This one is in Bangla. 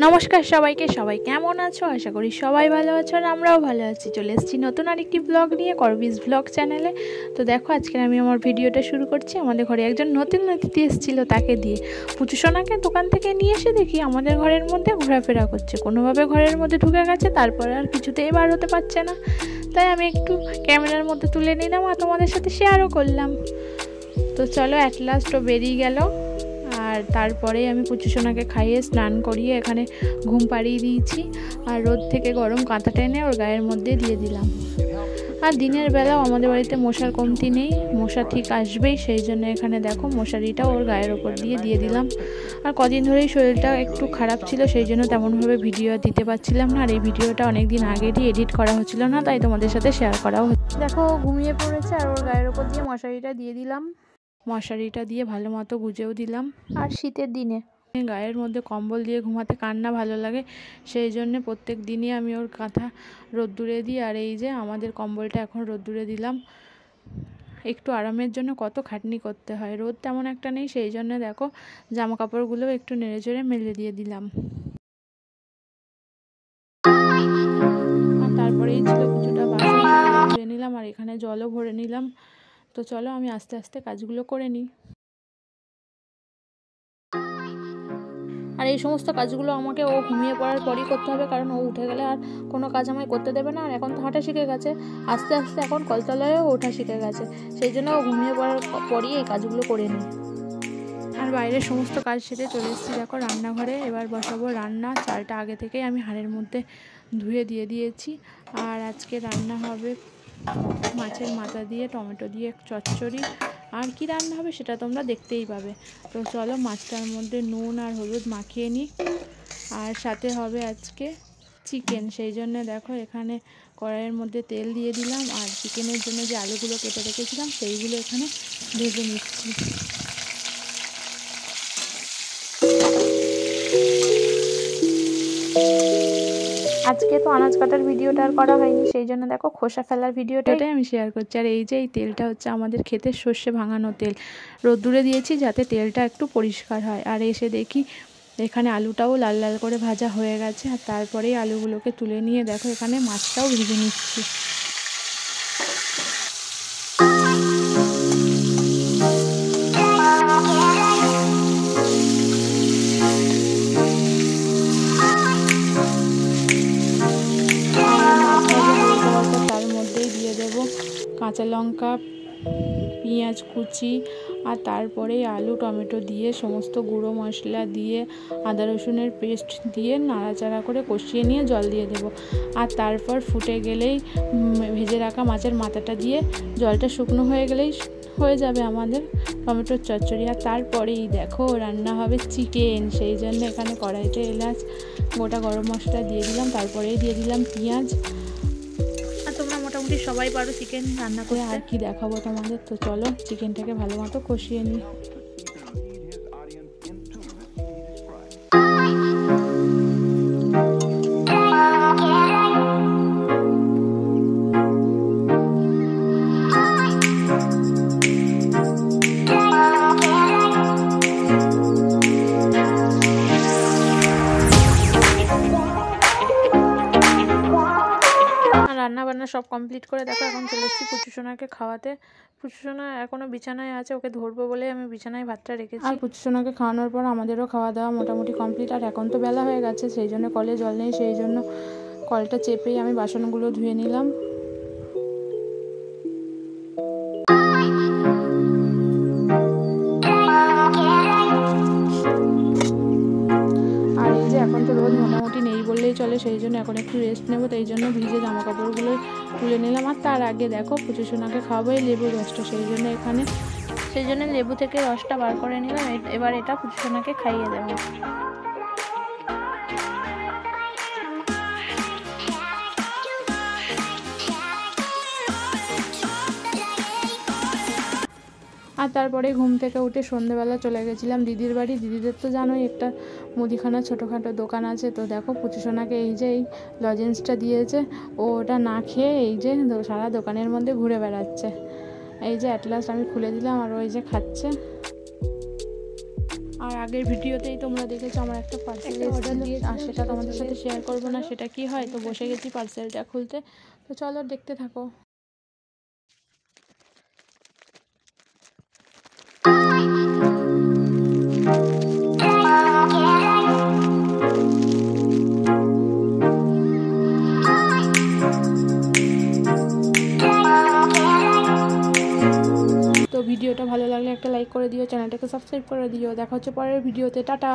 নমস্কার সবাইকে, সবাই কেমন আছো? আশা করি সবাই ভালো আছো আর আমরাও ভালো আছি। চলে এসেছি নতুন আরেকটি ব্লগ নিয়ে করবিজ ব্লগ চ্যানেলে। তো দেখো, আজকে আমি আমার ভিডিওটা শুরু করছি। আমাদের ঘরে একজন নতুন অতিথি এসেছিলো, তাকে দিয়ে পুচুসোনাকে দোকান থেকে নিয়ে এসে দেখি আমাদের ঘরের মধ্যে ঘোরাফেরা করছে, কোনোভাবে ঘরের মধ্যে ঢুকে গেছে, তারপরে আর কিছুতেই বার হতে পারছে না। তাই আমি একটু ক্যামেরার মধ্যে তুলে নিলাম আর তোমাদের সাথে শেয়ারও করলাম। তো চলো, অ্যাট লাস্ট ও বেরিয়ে গেল। আর তারপরে আমি পুচুসোনাকে খাইয়ে স্নান করিয়ে এখানে ঘুম পাড়িয়ে দিয়েছি আর রোদ থেকে গরম কাঁথা টেনে ওর গায়ের মধ্যে দিয়ে দিলাম। আর দিনের বেলাও আমাদের বাড়িতে মশার কমতি নেই, মশা ঠিক আসবেই, সেই জন্য এখানে দেখো মশারিটা ওর গায়ের ওপর দিয়ে দিলাম। আর কদিন ধরেই শরীরটা একটু খারাপ ছিল, সেই জন্য তেমনভাবে ভিডিও দিতে পারছিলাম না। আর এই ভিডিওটা অনেক দিন আগেরই এডিট করা হচ্ছিল না, তাই তোমাদের সাথে শেয়ার করাও হচ্ছে। দেখো ঘুমিয়ে পড়েছে আর ওর গায়ের ওপর দিয়ে মশারিটা দিয়ে দিলাম। মশারিটা দিয়ে ভালো মতো গুজেও দিলাম। আর শীতের দিনে গায়ের মধ্যে কম্বল দিয়ে ঘুমাতে কার না ভালো লাগে, সেই জন্য প্রত্যেক দিনই আমি ওর কাঁথা রোদ্দুরে দিই। আর এই যে আমাদের কম্বলটা এখন রোদ্দুরে দিলাম। একটু আরামের জন্য কত খাটনি করতে হয়, রোদ তেমন একটা নেই, সেই জন্য দেখো জামা কাপড়গুলো একটু নেড়ে চেড়ে মেলে দিয়ে দিলাম। আর তারপরেই ছিল কিছুটা বাসন ধুয়ে নিলাম আর এখানে জলও ভরে নিলাম। তো চলো আমি আস্তে আস্তে কাজগুলো করে নিই। আর এই সমস্ত কাজগুলো আমাকে ও ঘুমিয়ে পড়ার পরই করতে হবে, কারণ ও উঠে গেলে আর কোনো কাজ আমায় করতে দেবে না। আর এখন তো হাঁটা শিখে গেছে, আস্তে আস্তে এখন কলতলায়ও ওঠা শিখে গেছে, সেই জন্য ও ঘুমিয়ে পড়ার পরই এই কাজগুলো করে নিই। আর বাইরের সমস্ত কাজ সেরে চলে এসেছি দেখো রান্নাঘরে। এবার বসাবো রান্না। চালটা আগে থেকেই আমি হাঁড়ির মধ্যে ধুয়ে দিয়ে দিয়েছি। আর আজকে রান্না হবে মাছের মাথা দিয়ে টমেটো দিয়ে চচ্চড়ি। আর কি রান্না হবে সেটা তোমরা দেখতেই পাবে। তো চলো মাছটার মধ্যে নুন আর হলুদ মাখিয়ে নিই। আর সাথে হবে আজকে চিকেন, সেই জন্য দেখো এখানে কড়াইয়ের মধ্যে তেল দিয়ে দিলাম। আর চিকেনের জন্য যে আলুগুলো কেটে রেখেছিলাম সেইগুলো এখানে ভেজে নিচ্ছি। আজকে তো আনাজ কাটার ভিডিওটা আর করা হয়নি, সেই জন্য দেখো খোসা ফেলার ভিডিওটাই আমি শেয়ার করছি। আর এই যে এই তেলটা হচ্ছে আমাদের ক্ষেতের সর্ষে ভাঙানো তেল, রোদ্দুরে দিয়েছি যাতে তেলটা একটু পরিষ্কার হয়। আর এসে দেখি এখানে আলুটাও লাল লাল করে ভাজা হয়ে গেছে। আর তারপরেই আলুগুলোকে তুলে নিয়ে দেখো এখানে মাছটাও ভেজে নিচ্ছি। তার মধ্যেই দিয়ে দেব কাঁচা লঙ্কা, পেঁয়াজ কুচি, আর তারপরে আলু টমেটো দিয়ে সমস্ত গুঁড়ো মশলা দিয়ে আদা রসুনের পেস্ট দিয়ে নাড়াচাড়া করে কষিয়ে নিয়ে জল দিয়ে দেব। আর তারপর ফুটে গেলেই ভেজে রাখা মাছের মাথাটা দিয়ে জলটা শুকনো হয়ে গেলেই হয়ে যাবে আমাদের টমেটোর চচ্চড়ি। আর তারপরেই দেখো রান্না হবে চিকেন, সেই জন্য এখানে কড়াইতে এলাচ গোটা গরম মশলা দিয়ে দিলাম, তারপরেই দিয়ে দিলাম পেঁয়াজ। তোমরা মোটামুটি সবাই পারো চিকেন রান্না করে, আর কি দেখাবো তোমাদের। তো চলো চিকেনটাকে ভালো মতো কষিয়ে নিই। রান্না বান্না সব কমপ্লিট করে দেখো এখন চলে এসেছি পুচুসোনাকে খাওয়াতে। পুচুসোনা এখনও বিছানায় আছে, ওকে ধরবো বলে আমি বিছানায় ভাতটা রেখেছি। আর পুচুসোনাকে খাওয়ানোর পর আমাদেরও খাওয়া দাওয়া মোটামুটি কমপ্লিট। আর এখন তো বেলা হয়ে গেছে, সেই জন্য কলে জল নেই, সেই জন্য কলটা চেপেই আমি বাসনগুলো ধুয়ে নিলাম। আর এই যে এখন তো রোদ মোটামুটি নেই বললেই চলে, সেই জন্য এখন একটু রেস্ট নেবো, তাই জন্য ভিজে জামা কাপড়গুলো তুলে নিলাম। আর তার আগে দেখো পুচুসোনাকে খাওয়াবো এই লেবুর রসটা, সেই জন্য লেবু থেকে রসটা বার করে নিলাম। এবার এটা পুচুসোনাকে খাইয়ে দেবো। আর তারপরে ঘুম থেকে উঠে সন্ধেবেলা চলে গেছিলাম দিদির বাড়ি। দিদিদের তো জানোই একটা মুদিখানা ছোটোখাটো দোকান আছে। তো দেখো পুচুসোনাকে এই যে এই লজেন্সটা দিয়েছে, ও ওটা না খেয়ে এই যে সারা দোকানের মধ্যে ঘুরে বেড়াচ্ছে। এই যে অ্যাট লাস্ট আমি খুলে দিলাম আর ওই যে খাচ্ছে। আর আগের ভিডিওতেই তোমরা দেখেছো আমার একটা পার্সেল অর্ডার দিয়ে, আর সেটা তোমাদের সাথে শেয়ার করবো না সেটা কি হয়। তো বসে গেছি পার্সেলটা খুলতে, তো চলো দেখতে থাকো। তো ভিডিওটা ভালো লাগলে একটা লাইক করে দিও, চ্যানেলটাকে সাবস্ক্রাইব করে দিও। দেখা হচ্ছে পরের ভিডিওতে, টাটা।